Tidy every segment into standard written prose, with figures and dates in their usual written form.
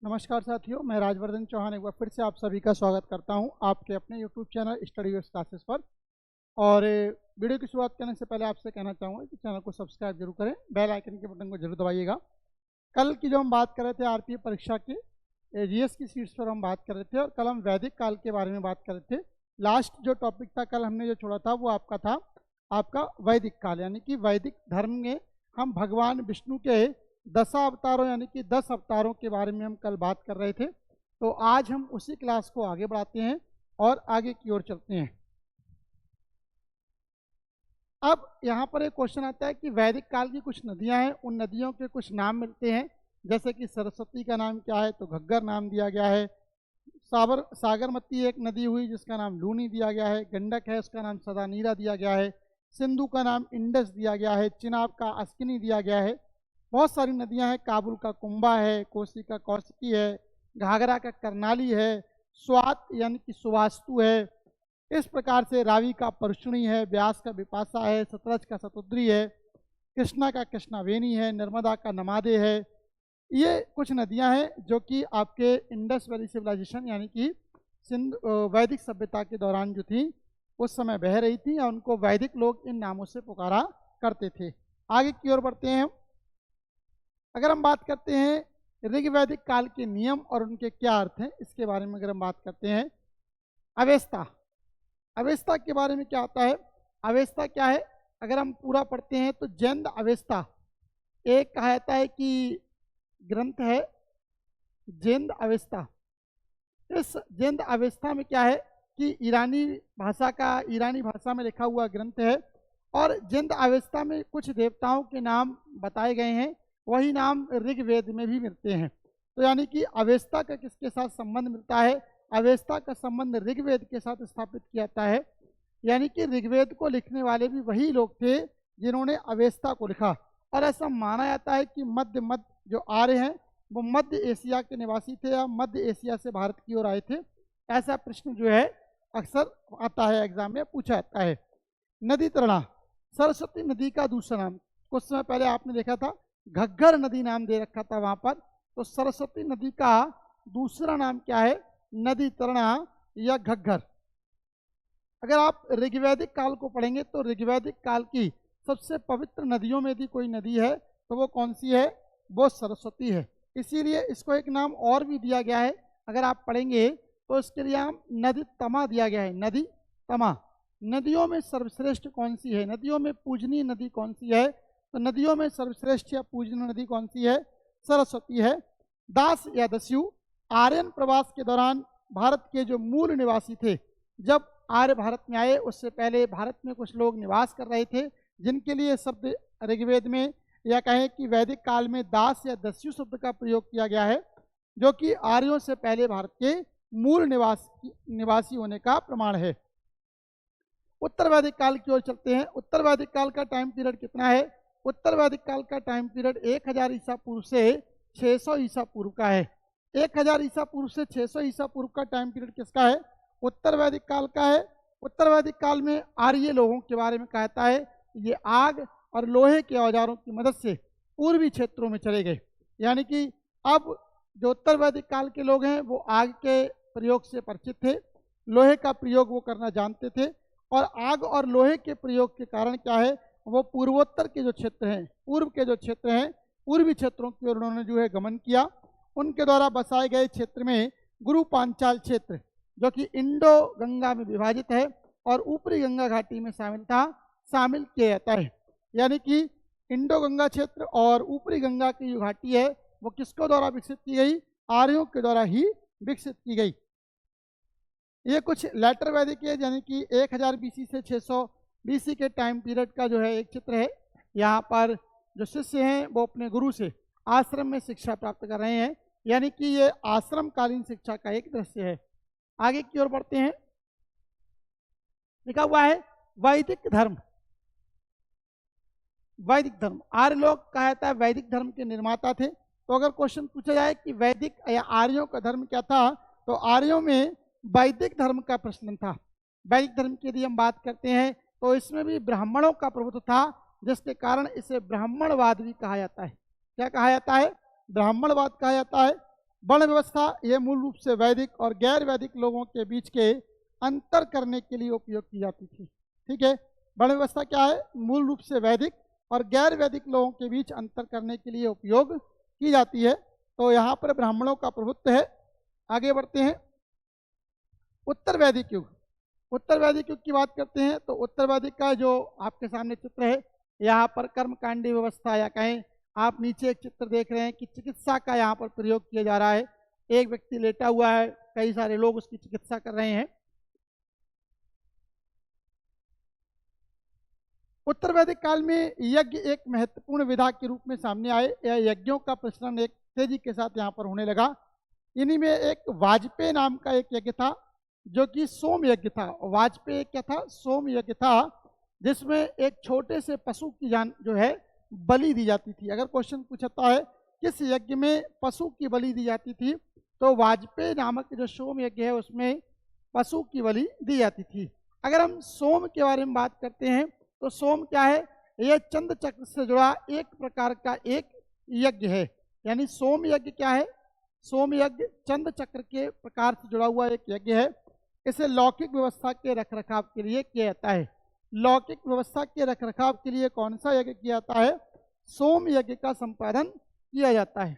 नमस्कार साथियों, मैं राजवर्धन चौहान एक बार फिर से आप सभी का स्वागत करता हूं आपके अपने YouTube channel study waves classes पर। और वीडियो की शुरुआत करने से पहले आपसे कहना चाहूँगा कि चैनल को सब्सक्राइब जरूर करें, बेल आइकन के बटन को जरूर दबाइएगा। कल की जो हम बात कर रहे थे आरपीएफ परीक्षा के जीएस की सीट्स पर हम बात कर रहे थे और कल हम वैदिक काल के बारे में बात कर रहे थे। लास्ट जो टॉपिक था कल हमने जो छोड़ा था वो आपका था आपका वैदिक काल, यानी कि वैदिक धर्म में हम भगवान विष्णु के दशावतारों यानी कि 10 अवतारों के बारे में हम कल बात कर रहे थे। तो आज हम उसी क्लास को आगे बढ़ाते हैं और आगे की ओर चलते हैं। अब यहाँ पर एक क्वेश्चन आता है कि वैदिक काल की कुछ नदियाँ हैं, उन नदियों के कुछ नाम मिलते हैं। जैसे कि सरस्वती का नाम क्या है, तो घग्गर नाम दिया गया है। सागरमती एक नदी हुई जिसका नाम लूनी दिया गया है। गंडक है, उसका नाम सदानीरा दिया गया है। सिंधु का नाम इंडस दिया गया है। चिनाब का अस्किनी दिया गया है। बहुत सारी नदियां हैं, काबुल का कुंभा है, कोसी का कौशिकी है, घाघरा का करनाली है, स्वात यानी कि सुवास्तु है। इस प्रकार से रावी का परशुणी है, ब्यास का बिपाशा है, सतलज का सतुद्री है, कृष्णा का कृष्णावेनी है, नर्मदा का नमादे है। ये कुछ नदियां हैं जो कि आपके इंडस वैली सिविलाइजेशन यानी कि सिंध वैदिक सभ्यता के दौरान जो थी उस समय बह रही थी और उनको वैदिक लोग इन नामों से पुकारा करते थे। आगे की ओर बढ़ते हैं। अगर हम बात करते हैं ऋग्वैदिक काल के नियम और उनके क्या अर्थ हैं, इसके बारे में अगर हम बात करते हैं। अवेस्ता, अवेस्ता के बारे में क्या आता है, अवेस्ता क्या है, अगर हम पूरा पढ़ते हैं तो जैन अवेस्ता एक कहा जाता है कि ग्रंथ है जैन अवेस्ता। इस जैन अवेस्ता में क्या है कि ईरानी भाषा में लिखा हुआ ग्रंथ है और जैन अवेस्ता में कुछ देवताओं के नाम बताए गए हैं, वही नाम ऋग्वेद में भी मिलते हैं। तो यानी कि अवेस्ता का किसके साथ संबंध मिलता है, अवेस्ता का संबंध ऋग्वेद के साथ स्थापित किया जाता है। यानी कि ऋग्वेद को लिखने वाले भी वही लोग थे जिन्होंने अवेस्ता को लिखा। और ऐसा माना जाता है कि मध्य जो आर्य हैं वो मध्य एशिया के निवासी थे या मध्य एशिया से भारत की ओर आए थे। ऐसा प्रश्न जो है अक्सर आता है, एग्जाम में पूछा जाता है। नदी तरणा, सरस्वती नदी का दूसरा नाम, कुछ समय पहले आपने देखा था घग्गर नदी नाम दे रखा था वहां पर, तो सरस्वती नदी का दूसरा नाम क्या है, नदी तरणा या घग्गर। अगर आप ऋग्वैदिक काल को पढ़ेंगे तो ऋग्वैदिक काल की सबसे पवित्र नदियों में यदि कोई नदी है तो वो कौन सी है, वो सरस्वती है। इसीलिए इसको एक नाम और भी दिया गया है, अगर आप पढ़ेंगे तो इसके लिए नाम नदी तमा दिया गया है, नदी तमा। नदियों में सर्वश्रेष्ठ कौन सी है, नदियों में पूजनीय नदी कौन सी है, तो नदियों में सर्वश्रेष्ठ या पूजनीय नदी कौन सी है, सरस्वती है। दास या दस्यु, आर्यन प्रवास के दौरान भारत के जो मूल निवासी थे, जब आर्य भारत में आए उससे पहले भारत में कुछ लोग निवास कर रहे थे जिनके लिए शब्द ऋग्वेद में या कहें कि वैदिक काल में दास या दस्यु शब्द का प्रयोग किया गया है, जो कि आर्यों से पहले भारत के मूल निवासी होने का प्रमाण है। उत्तर वैदिक काल की ओर चलते हैं। उत्तर वैदिक काल का टाइम पीरियड कितना है, उत्तर वैदिक काल का टाइम पीरियड 1000 ईसा पूर्व से 600 ईसा पूर्व का है। 1000 ईसा पूर्व से 600 ईसा पूर्व का टाइम पीरियड किसका है, उत्तर वैदिक काल का है। उत्तर वैदिक काल में आर्य लोगों के बारे में कहता है ये आग और लोहे के औजारों की मदद से पूर्वी क्षेत्रों में चले गए। यानी कि अब जो उत्तर वैदिक काल के लोग हैं वो आग के प्रयोग से परिचित थे, लोहे का प्रयोग वो करना जानते थे और आग और लोहे के प्रयोग के कारण क्या है, वो पूर्वोत्तर के जो क्षेत्र हैं, पूर्व के जो क्षेत्र हैं, पूर्वी क्षेत्रों की ओर उन्होंने जो है गमन किया। उनके द्वारा बसाए गए क्षेत्र में गुरु पांचाल क्षेत्र जो कि इंडो गंगा में विभाजित है और ऊपरी गंगा घाटी में शामिल किया जाता है। यानी कि इंडो गंगा क्षेत्र और ऊपरी गंगा की जो घाटी है वो किसको द्वारा विकसित की गई, आर्यों के द्वारा ही विकसित की गई। ये कुछ लेटर वैदिक है, यानी कि 1000 बीसी से 600 बीसी के टाइम पीरियड का जो है एक चित्र है। यहाँ पर जो शिष्य हैं वो अपने गुरु से आश्रम में शिक्षा प्राप्त कर रहे हैं, यानी कि ये आश्रम कालीन शिक्षा का एक दृश्य है। आगे की ओर बढ़ते हैं। लिखा हुआ है वैदिक धर्म। वैदिक धर्म, आर्य लोग कहा जाता है वैदिक धर्म के निर्माता थे। तो अगर क्वेश्चन पूछा जाए कि वैदिक या आर्यों का धर्म क्या था, तो आर्यों में वैदिक धर्म का प्रचलन था। वैदिक धर्म की यदि हम बात करते हैं तो इसमें भी ब्राह्मणों का प्रभुत्व था, जिसके कारण इसे ब्राह्मणवाद भी कहा जाता है। क्या कहा जाता है, ब्राह्मणवाद कहा जाता है। वर्ण व्यवस्था ये मूल रूप से वैदिक और गैर वैदिक लोगों के बीच के अंतर करने के लिए उपयोग की जाती थी। ठीक है, वर्ण व्यवस्था क्या है? मूल रूप से वैदिक और गैर वैदिक लोगों के बीच अंतर करने के लिए उपयोग की जाती है। तो यहाँ पर ब्राह्मणों का प्रभुत्व है। आगे बढ़ते हैं। उत्तर वैदिक युग, उत्तर वैदिक युग की बात करते हैं तो उत्तर वैदिक का जो आपके सामने चित्र है, यहाँ पर कर्मकांडी व्यवस्था या कहें आप नीचे एक चित्र देख रहे हैं कि चिकित्सा का यहाँ पर प्रयोग किया जा रहा है। एक व्यक्ति लेटा हुआ है, कई सारे लोग उसकी चिकित्सा कर रहे हैं। उत्तर वैदिक काल में यज्ञ एक महत्वपूर्ण विधा के रूप में सामने आए। यह यज्ञों का प्रचलन एक तेजी के साथ यहाँ पर होने लगा। इन्हीं में एक वाजपेय नाम का एक यज्ञ था जो कि सोम यज्ञ था। वाजपेय क्या था? सोम यज्ञ था, जिसमें एक छोटे से पशु की जान जो है बलि दी जाती थी। अगर क्वेश्चन पूछता है किस यज्ञ में पशु की बलि दी जाती थी, तो वाजपेय नामक जो सोम यज्ञ है उसमें पशु की बलि दी जाती थी। अगर हम सोम के बारे में बात करते हैं तो सोम क्या है? यह चंद्र चक्र से जुड़ा एक प्रकार का एक यज्ञ है। यानी सोम यज्ञ क्या है? सोम यज्ञ चंद्र चक्र के प्रकार से जुड़ा हुआ एक यज्ञ है। इसे लौकिक व्यवस्था के रखरखाव के लिए किया जाता है। लौकिक व्यवस्था के रखरखाव के लिए कौन सा यज्ञ किया जाता है? सोम यज्ञ का संपादन किया जाता है।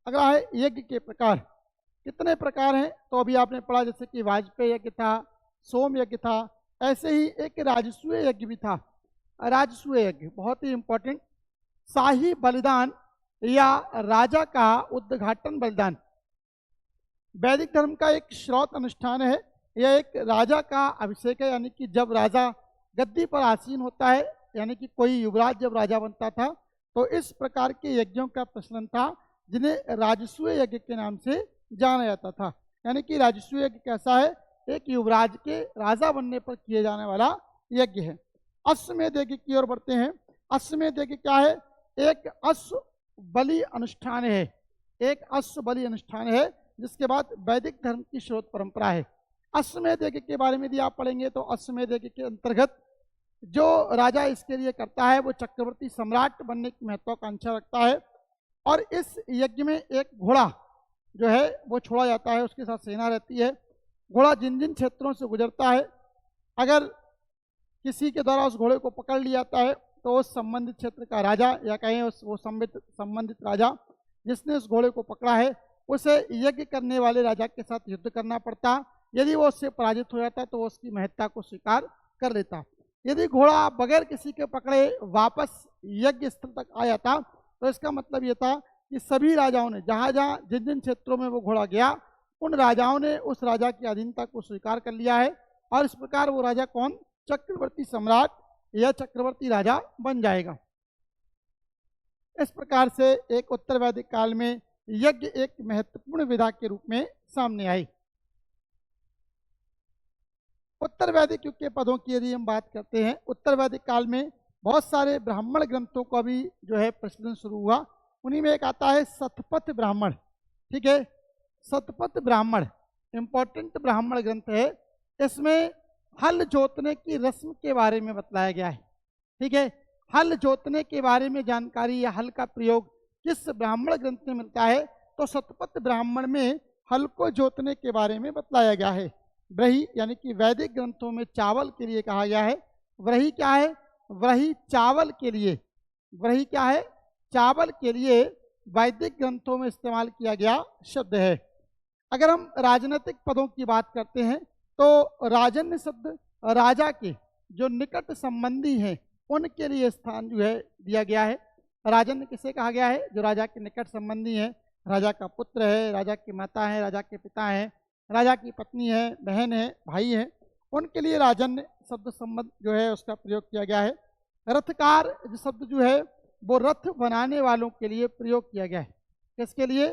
अगर आए यज्ञ के प्रकार, कितने प्रकार हैं? तो अभी आपने पढ़ा जैसे कि वाजपेय यज्ञ था, सोम यज्ञ था, ऐसे ही एक राजसूय यज्ञ भी था। राजसूय यज्ञ बहुत ही इंपॉर्टेंट। शाही बलिदान या राजा का उद्घाटन बलिदान वैदिक धर्म का एक श्रौत अनुष्ठान है। यह एक राजा का अभिषेक है, यानी कि जब राजा गद्दी पर आसीन होता है, यानी कि कोई युवराज जब राजा बनता था, तो इस प्रकार के यज्ञों का प्रचलन था जिन्हें राजसूय यज्ञ के नाम से जाना जाता था। यानी कि राजसूय यज्ञ कैसा है? एक युवराज के राजा बनने पर किए जाने वाला यज्ञ है। अश्वमेध यज्ञ की ओर बढ़ते हैं। अश्वमेध यज्ञ क्या है? एक अश्व बलि अनुष्ठान है। एक अश्व बलि अनुष्ठान है जिसके बाद वैदिक धर्म की स्रोत परंपरा है। अश्वमेध यज्ञ के बारे में यदि आप पढ़ेंगे तो अश्वमेध यज्ञ के अंतर्गत जो राजा इसके लिए करता है वो चक्रवर्ती सम्राट बनने की महत्वाकांक्षा रखता है। और इस यज्ञ में एक घोड़ा जो है वो छोड़ा जाता है, उसके साथ सेना रहती है। घोड़ा जिन जिन क्षेत्रों से गुजरता है, अगर किसी के द्वारा उस घोड़े को पकड़ लिया जाता है तो उस संबंधित क्षेत्र का राजा या कहें वो संबंधित राजा जिसने उस घोड़े को पकड़ा है उसे यज्ञ करने वाले राजा के साथ युद्ध करना पड़ता। यदि वो उससे पराजित हो जाता तो वो उसकी महत्ता को स्वीकार कर लेता। यदि घोड़ा बगैर किसी के पकड़े वापस यज्ञ स्थल तक आ जाता तो इसका मतलब ये था कि सभी राजाओं ने जहाँ जहाँ जिन जिन क्षेत्रों में वो घोड़ा गया उन राजाओं ने उस राजा की अधीनता को स्वीकार कर लिया है। और इस प्रकार वो राजा कौन? चक्रवर्ती सम्राट या चक्रवर्ती राजा बन जाएगा। इस प्रकार से एक उत्तर वैदिक काल में यज्ञ एक महत्वपूर्ण विधा के रूप में सामने आई। उत्तर वैदिक युग के पदों की यदि हम बात करते हैं, उत्तर वैदिक काल में बहुत सारे ब्राह्मण ग्रंथों का भी जो है प्रचलन शुरू हुआ। उन्हीं में एक आता है शतपथ ब्राह्मण। ठीक है, शतपथ ब्राह्मण इंपॉर्टेंट ब्राह्मण ग्रंथ है। इसमें हल जोतने की रस्म के बारे में बतलाया गया है। ठीक है, हल जोतने के बारे में जानकारी या हल का प्रयोग किस ब्राह्मण ग्रंथ में मिलता है? तो शतपथ ब्राह्मण में हल को जोतने के बारे में बतलाया गया है। व्रही यानी कि वैदिक ग्रंथों में चावल के लिए कहा गया है। व्रही क्या है? व्रही चावल के लिए। व्रही क्या है? चावल के लिए वैदिक ग्रंथों में इस्तेमाल किया गया शब्द है। अगर हम राजनीतिक पदों की बात करते हैं तो राजन्य शब्द राजा के जो निकट संबंधी हैं उनके लिए स्थान जो है दिया गया है। राजन्य किसे कहा गया है? जो राजा के निकट संबंधी हैं, राजा का पुत्र है, राजा की माता है, राजा के पिता हैं, राजा की पत्नी है, बहन है, भाई है, उनके लिए राजन्य शब्द संबंध जो है उसका प्रयोग किया गया है। रथकार शब्द जो है वो रथ बनाने वालों के लिए प्रयोग किया गया है। किसके लिए?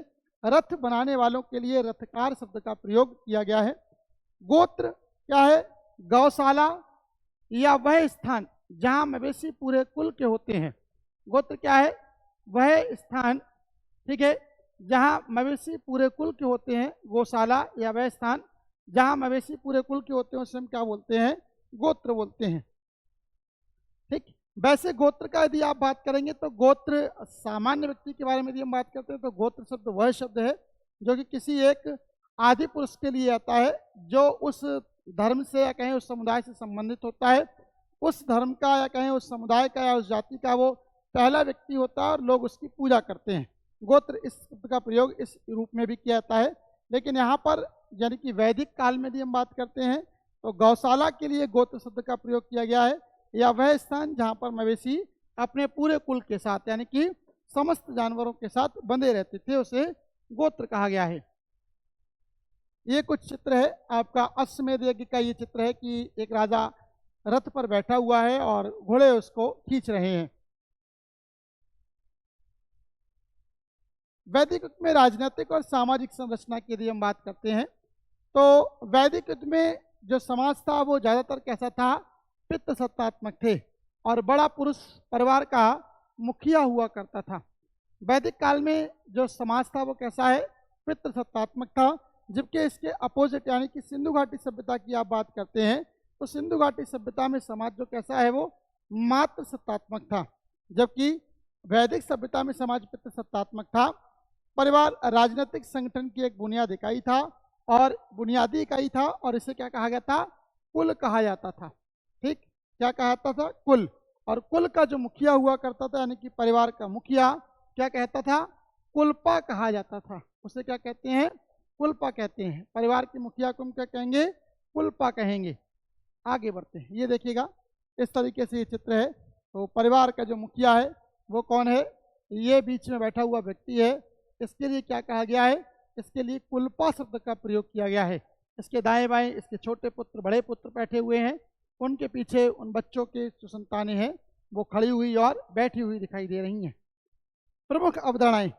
रथ बनाने वालों के लिए रथकार शब्द का प्रयोग किया गया है। गोत्र क्या है? गौशाला या वह स्थान जहाँ मवेशी पूरे कुल के होते हैं। गोत्र क्या है? वह स्थान, ठीक है, जहाँ मवेशी पूरे कुल के होते हैं। गौशाला या वह स्थान जहाँ मवेशी पूरे कुल के होते हैं उसे हम क्या बोलते हैं? गोत्र बोलते हैं। ठीक, वैसे गोत्र का यदि आप बात करेंगे तो गोत्र सामान्य व्यक्ति के बारे में यदि हम बात करते हैं तो गोत्र शब्द वह शब्द है जो कि किसी एक आदि पुरुष के लिए आता है जो उस धर्म से या कहें उस समुदाय से संबंधित होता है। उस धर्म का या कहें उस समुदाय का या उस जाति का वो पहला व्यक्ति होता है और लोग उसकी पूजा करते हैं। गोत्र इस शब्द का प्रयोग इस रूप में भी किया जाता है। लेकिन यहाँ पर यानी कि वैदिक काल में यदि हम बात करते हैं तो गौशाला के लिए गोत्र शब्द का प्रयोग किया गया है, या वह स्थान जहाँ पर मवेशी अपने पूरे कुल के साथ यानी कि समस्त जानवरों के साथ बंधे रहते थे, उसे गोत्र कहा गया है। ये कुछ चित्र है आपका अश्वमेध यज्ञ का। ये चित्र है कि एक राजा रथ पर बैठा हुआ है और घोड़े उसको खींच रहे हैं। वैदिक युग में राजनीतिक और सामाजिक संरचना की यदि हम बात करते हैं तो वैदिक युग में जो समाज था वो ज़्यादातर कैसा था, पितृ सत्तात्मक थे और बड़ा पुरुष परिवार का मुखिया हुआ करता था। वैदिक काल में जो समाज था वो कैसा है, पितृ सत्तात्मक था। जबकि इसके अपोजिट यानी कि सिंधु घाटी सभ्यता की आप बात करते हैं तो सिंधु घाटी सभ्यता में समाज जो कैसा है वो मातृ सत्तात्मक था, जबकि वैदिक सभ्यता में समाज पितृ सत्तात्मक था। परिवार राजनीतिक संगठन की एक बुनियादी इकाई था और बुनियादी इकाई था और इसे क्या कहा गया था, कुल कहा जाता था। ठीक, क्या कहा जाता था, कुल। और कुल का जो मुखिया हुआ करता था यानी कि परिवार का मुखिया क्या कहता था, कुलपा कहा जाता था। उसे क्या कहते हैं, कुलपा कहते हैं। परिवार के मुखिया को हम क्या कहेंगे, कुलपा कहेंगे। आगे बढ़ते हैं, ये देखिएगा इस तरीके से ये चित्र है। तो परिवार का जो मुखिया है वो कौन है, ये बीच में बैठा हुआ व्यक्ति है। इसके लिए क्या कहा गया है, इसके लिए कुलपा शब्द का प्रयोग किया गया है। इसके दाएं बाएं इसके छोटे पुत्र बड़े पुत्र बैठे हुए हैं, उनके पीछे उन बच्चों के जो संतानें हैं वो खड़ी हुई और बैठी हुई दिखाई दे रही हैं। प्रमुख अवधारणाएं,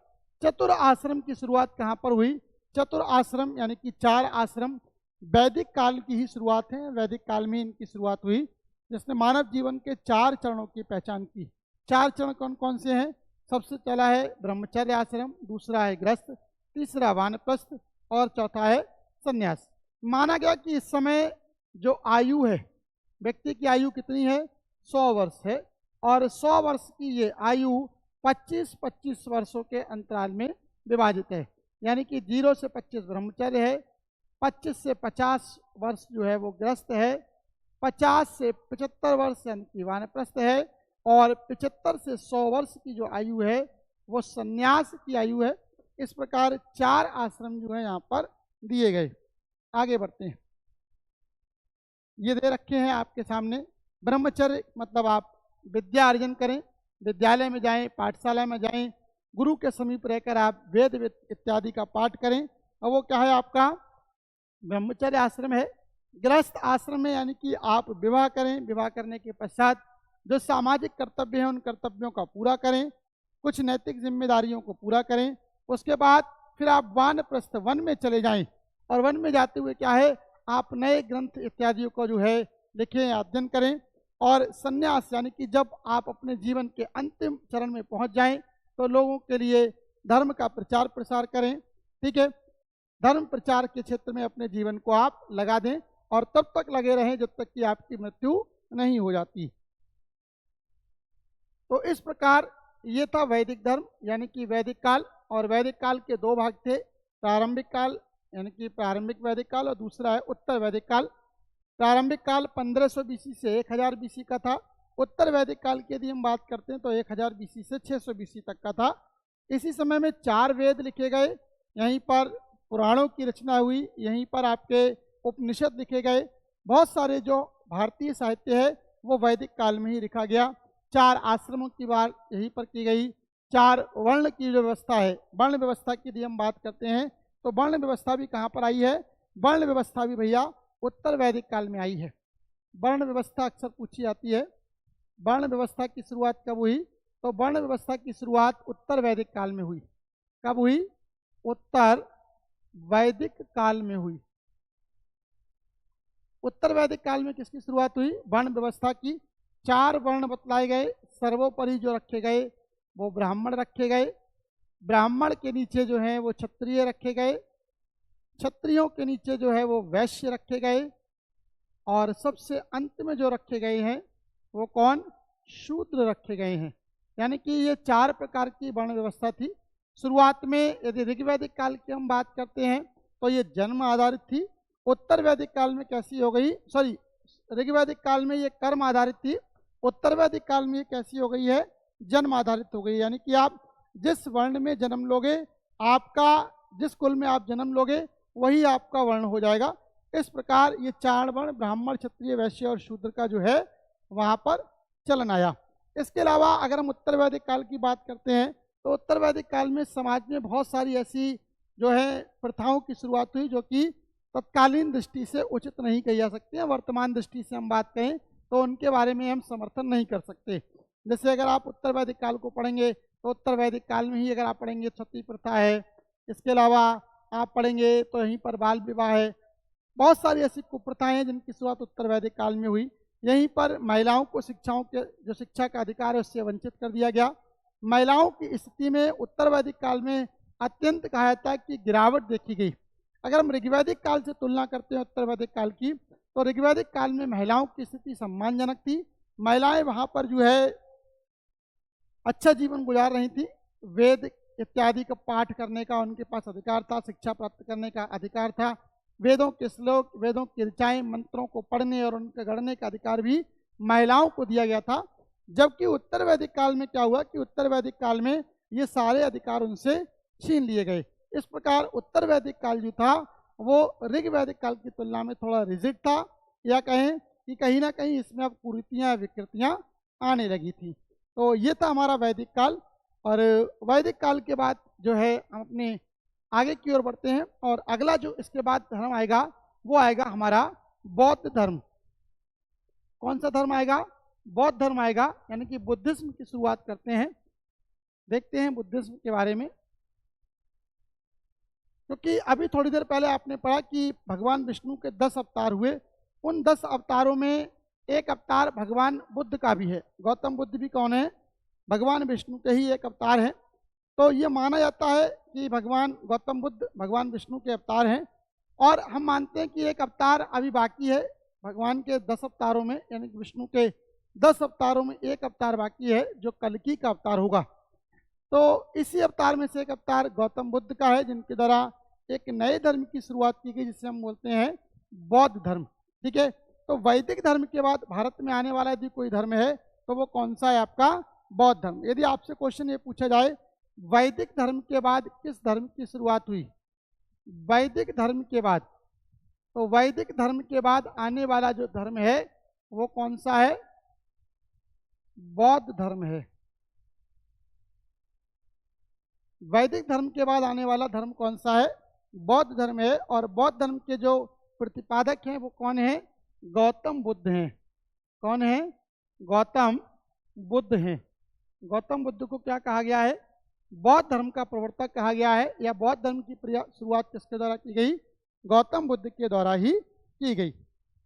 चतुर आश्रम की शुरुआत कहाँ पर हुई, चतुर आश्रम यानी कि 4 आश्रम वैदिक काल की ही शुरुआत है। वैदिक काल में इनकी शुरुआत हुई जिसने मानव जीवन के 4 चरणों की पहचान की। 4 चरण कौन कौन से हैं, सबसे पहला है ब्रह्मचर्य आश्रम, दूसरा है गृहस्थ, तीसरा वानप्रस्थ और चौथा है संन्यास। माना गया कि इस समय जो आयु है, व्यक्ति की आयु कितनी है, 100 वर्ष है और 100 वर्ष की ये आयु 25-25 वर्षों के अंतराल में विभाजित है। यानी कि 0 से 25 ब्रह्मचर्य है, 25 से 50 वर्ष जो है वो गृहस्थ है, 50 से 75 वर्ष यानी कि वानप्रस्थ है और 75 से 100 वर्ष की जो आयु है वो संन्यास की आयु है। इस प्रकार 4 आश्रम जो है यहाँ पर दिए गए। आगे बढ़ते हैं, ये दे रखे हैं आपके सामने। ब्रह्मचर्य मतलब आप विद्या अर्जन करें, विद्यालय में जाएं, पाठशाला में जाएं, गुरु के समीप रहकर आप वेद इत्यादि का पाठ करें, और वो क्या है आपका ब्रह्मचर्य आश्रम है। गृहस्थ आश्रम में यानी कि आप विवाह करें, विवाह करने के पश्चात जो सामाजिक कर्तव्य हैं उन कर्तव्यों का पूरा करें, कुछ नैतिक जिम्मेदारियों को पूरा करें। उसके बाद फिर आप वानप्रस्थ वन में चले जाएं और वन में जाते हुए क्या है आप नए ग्रंथ इत्यादियों को जो है लिखें, अध्ययन करें। और संन्यास यानी कि जब आप अपने जीवन के अंतिम चरण में पहुंच जाएं तो लोगों के लिए धर्म का प्रचार प्रसार करें। ठीक है, धर्म प्रचार के क्षेत्र में अपने जीवन को आप लगा दें और तब तक लगे रहें जब तक कि आपकी मृत्यु नहीं हो जाती। तो इस प्रकार ये था वैदिक धर्म यानी कि वैदिक काल। और वैदिक काल के 2 भाग थे, प्रारंभिक काल यानी कि प्रारंभिक वैदिक काल और दूसरा है उत्तर वैदिक काल। प्रारंभिक काल 1500 बीसी से 1000 बीसी का था। उत्तर वैदिक काल की यदि हम बात करते हैं तो 1000 बीसी से 600 बीसी तक का था। इसी समय में 4 वेद लिखे गए, यहीं पर पुराणों की रचना हुई, यहीं पर आपके उपनिषद लिखे गए। बहुत सारे जो भारतीय साहित्य है वो वैदिक काल में ही लिखा गया। 4 आश्रमों की बात यहीं पर की गई। 4 वर्ण की जो व्यवस्था है, वर्ण व्यवस्था की यदि हम बात करते हैं तो वर्ण व्यवस्था भी कहाँ पर आई है, वर्ण व्यवस्था भी भैया उत्तर वैदिक काल में आई है। वर्ण व्यवस्था अक्सर पूछी जाती है, वर्ण व्यवस्था की शुरुआत कब हुई, तो वर्ण व्यवस्था की शुरुआत उत्तर वैदिक काल में हुई। कब हुई, उत्तर वैदिक काल में हुई। उत्तर वैदिक काल में किसकी शुरुआत हुई, वर्ण व्यवस्था की। 4 वर्ण बतलाए गए, सर्वोपरि जो रखे गए वो ब्राह्मण रखे गए, ब्राह्मण के नीचे जो है वो क्षत्रिय रखे गए, क्षत्रियों के नीचे जो है वो वैश्य रखे गए और सबसे अंत में जो रखे गए हैं वो कौन, शूद्र रखे गए हैं। यानी कि ये 4 प्रकार की वर्ण व्यवस्था थी। शुरुआत में यदि ऋग्वैदिक काल की हम बात करते हैं तो ये जन्म आधारित थी। उत्तर वैदिक काल में कैसी हो गई, सॉरी, ऋग्वैदिक काल में ये कर्म आधारित थी, उत्तर वैदिक काल में ये कैसी हो गई है, जन्म आधारित हो गई। यानी कि आप जिस वर्ण में जन्म लोगे, आपका जिस कुल में आप जन्म लोगे वही आपका वर्ण हो जाएगा। इस प्रकार ये 4 वर्ण ब्राह्मण, क्षत्रिय, वैश्य और शूद्र का जो है वहाँ पर चलन आया। इसके अलावा अगर हम उत्तर वैदिक काल की बात करते हैं तो उत्तर वैदिक काल में समाज में बहुत सारी ऐसी जो है प्रथाओं की शुरुआत हुई जो कि तत्कालीन दृष्टि से उचित नहीं कही जा सकती हैं। वर्तमान दृष्टि से हम बात करें तो उनके बारे में हम समर्थन नहीं कर सकते। जैसे अगर आप उत्तर वैदिक काल को पढ़ेंगे तो उत्तर वैदिक काल में ही अगर आप पढ़ेंगे सती प्रथा है, इसके अलावा आप पढ़ेंगे तो यहीं पर बाल विवाह है, बहुत सारी ऐसी कुप्रथाएं हैं जिनकी शुरुआत उत्तर वैदिक काल में हुई। यहीं पर महिलाओं को शिक्षाओं के जो शिक्षा का अधिकार है उससे वंचित कर दिया गया। महिलाओं की स्थिति में उत्तर वैदिक काल में अत्यंत कहा जाता है कि गिरावट देखी गई। अगर हम ऋग्वैदिक काल से तुलना करते हैं उत्तर वैदिक काल की, तो ऋग्वैदिक काल में महिलाओं की स्थिति सम्मानजनक थी। महिलाएं वहाँ पर जो है अच्छा जीवन गुजार रही थी। वेद इत्यादि का पाठ करने का उनके पास अधिकार था, शिक्षा प्राप्त करने का अधिकार था। वेदों के श्लोक, वेदों की ऋचाएँ, मंत्रों को पढ़ने और उनके गढ़ने का अधिकार भी महिलाओं को दिया गया था। जबकि उत्तर वैदिक काल में क्या हुआ कि उत्तर वैदिक काल में ये सारे अधिकार उनसे छीन लिए गए। इस प्रकार उत्तर वैदिक काल जो था वो ऋग्वैदिक काल की तुलना में थोड़ा रिजिड था, या कहें कि कहीं ना कहीं इसमें अब कुरीतियाँ, विकृतियाँ आने लगी थी। तो ये था हमारा वैदिक काल। और वैदिक काल के बाद जो है हम अपने आगे की ओर बढ़ते हैं, और अगला जो इसके बाद धर्म आएगा वो आएगा हमारा बौद्ध धर्म। कौन सा धर्म आएगा? बौद्ध धर्म आएगा। यानी कि बुद्धिज्म की शुरुआत करते हैं, देखते हैं बुद्धिज्म के बारे में। क्योंकि अभी थोड़ी देर पहले आपने पढ़ा कि भगवान विष्णु के 10 अवतार हुए। उन 10 अवतारों में एक अवतार भगवान बुद्ध का भी है। गौतम बुद्ध भी कौन है? भगवान विष्णु के ही एक अवतार हैं। तो ये माना जाता है कि भगवान गौतम बुद्ध भगवान विष्णु के अवतार हैं। और हम मानते हैं कि एक अवतार अभी बाकी है भगवान के 10 अवतारों में, यानी कि विष्णु के 10 अवतारों में एक अवतार बाकी है जो कल्कि का अवतार होगा। तो इसी अवतार में से एक अवतार गौतम बुद्ध का है, जिनके द्वारा एक नए धर्म की शुरुआत की गई जिसे हम बोलते हैं बौद्ध धर्म। ठीक है। तो वैदिक धर्म के बाद भारत में आने वाला यदि कोई धर्म है तो वो कौन सा है? आपका बौद्ध धर्म। यदि आपसे क्वेश्चन ये पूछा जाए वैदिक धर्म के बाद किस धर्म की शुरुआत हुई, वैदिक धर्म के बाद, तो वैदिक धर्म के बाद आने वाला जो धर्म है वो कौन सा है? बौद्ध धर्म है। वैदिक धर्म के बाद आने वाला धर्म कौन सा है? बौद्ध धर्म है। और बौद्ध धर्म के जो प्रतिपादक हैं वो कौन है? गौतम बुद्ध हैं। कौन है? गौतम बुद्ध हैं। गौतम बुद्ध को क्या कहा गया है? बौद्ध धर्म का प्रवर्तक कहा गया है। या बौद्ध धर्म की शुरुआत किसके द्वारा की गई? गौतम बुद्ध के द्वारा ही की गई।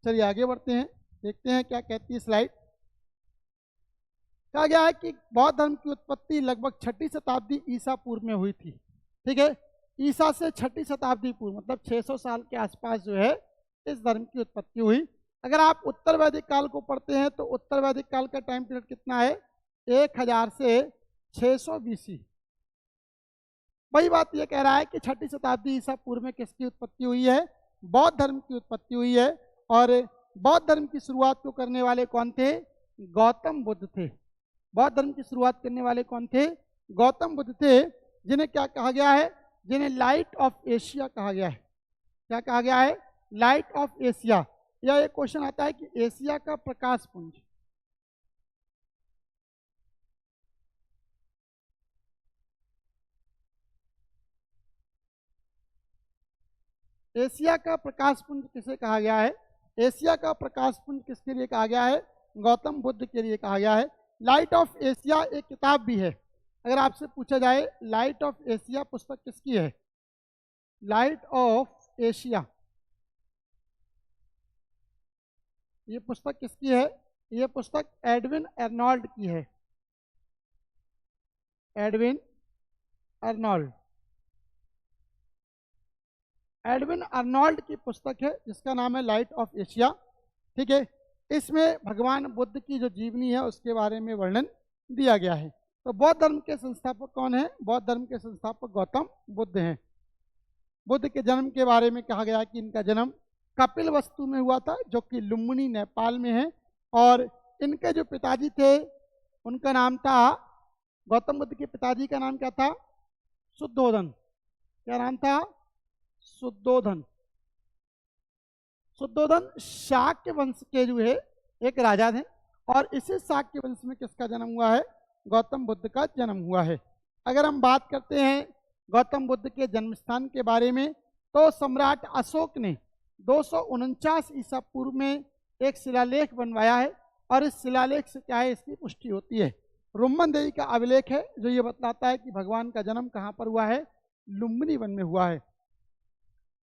चलिए आगे बढ़ते हैं, देखते हैं क्या कहती है स्लाइड। कहा गया है कि बौद्ध धर्म की उत्पत्ति लगभग 6ठी शताब्दी ईसा पूर्व में हुई थी। ठीक है। ईसा से 6ठी शताब्दी पूर्व मतलब 600 साल के आसपास जो है इस धर्म की उत्पत्ति हुई। अगर आप उत्तर वैदिक काल को पढ़ते हैं तो उत्तर वैदिक काल का टाइम पीरियड कितना है? 1000 से 600 BC। वही बात ये कह रहा है कि 6ठी शताब्दी ईसा पूर्व में किसकी उत्पत्ति हुई है? बौद्ध धर्म की उत्पत्ति हुई है। और बौद्ध धर्म की शुरुआत को करने वाले कौन थे? गौतम बुद्ध थे। बौद्ध धर्म की शुरुआत करने वाले कौन थे? गौतम बुद्ध थे, जिन्हें क्या कहा गया है? जिन्हें लाइट ऑफ एशिया कहा गया है। क्या कहा गया है? Light of Asia. या एक क्वेश्चन आता है कि एशिया का प्रकाश पुंज, एशिया का प्रकाश पुंज किसे कहा गया है? एशिया का प्रकाश पुंज किसके लिए कहा गया है? गौतम बुद्ध के लिए कहा गया है। लाइट ऑफ एशिया एक किताब भी है। अगर आपसे पूछा जाए लाइट ऑफ एशिया पुस्तक किसकी है? लाइट ऑफ एशिया ये पुस्तक किसकी है? ये पुस्तक एडविन अर्नोल्ड की है। एडविन अर्नोल्ड, एडविन अर्नोल्ड की पुस्तक है जिसका नाम है लाइट ऑफ एशिया। ठीक है। इसमें भगवान बुद्ध की जो जीवनी है उसके बारे में वर्णन दिया गया है। तो बौद्ध धर्म के संस्थापक कौन है? बौद्ध धर्म के संस्थापक गौतम बुद्ध हैं। बुद्ध के जन्म के बारे में कहा गया कि इनका जन्म कपिलवस्तु में हुआ था, जो कि लुम्बिनी नेपाल में है। और इनके जो पिताजी थे उनका नाम था, गौतम बुद्ध के पिताजी का नाम क्या था? शुद्धोधन। क्या नाम था? शुद्धोधन। शुद्धोधन शाक्य वंश के जो है एक राजा थे, और इसी शाक्य वंश में किसका जन्म हुआ है? गौतम बुद्ध का जन्म हुआ है। अगर हम बात करते हैं गौतम बुद्ध के जन्म स्थान के बारे में, तो सम्राट अशोक ने 249 ईसा पूर्व में एक शिलालेख बनवाया है, और इस शिलालेख से क्या है, इसकी पुष्टि होती है। रोमन देवी का अभिलेख है जो ये बतलाता है कि भगवान का जन्म कहाँ पर हुआ है? लुम्बिनी वन में हुआ है।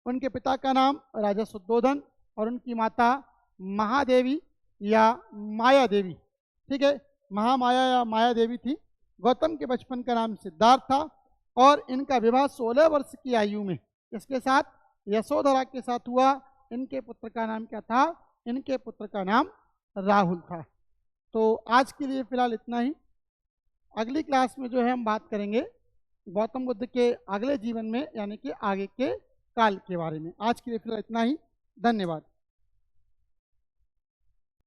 उनके पिता का नाम राजा शुद्धोधन और उनकी माता महादेवी या माया देवी, ठीक है, महामाया या माया देवी थी। गौतम के बचपन का नाम सिद्धार्थ था, और इनका विवाह 16 वर्ष की आयु में इसके साथ यशोधरा के साथ हुआ। इनके पुत्र का नाम क्या था? इनके पुत्र का नाम राहुल था। तो आज के लिए फिलहाल इतना ही। अगली क्लास में जो है हम बात करेंगे गौतम बुद्ध के अगले जीवन में, यानी कि आगे के काल के बारे में। आज के लिए फिलहाल इतना ही। धन्यवाद।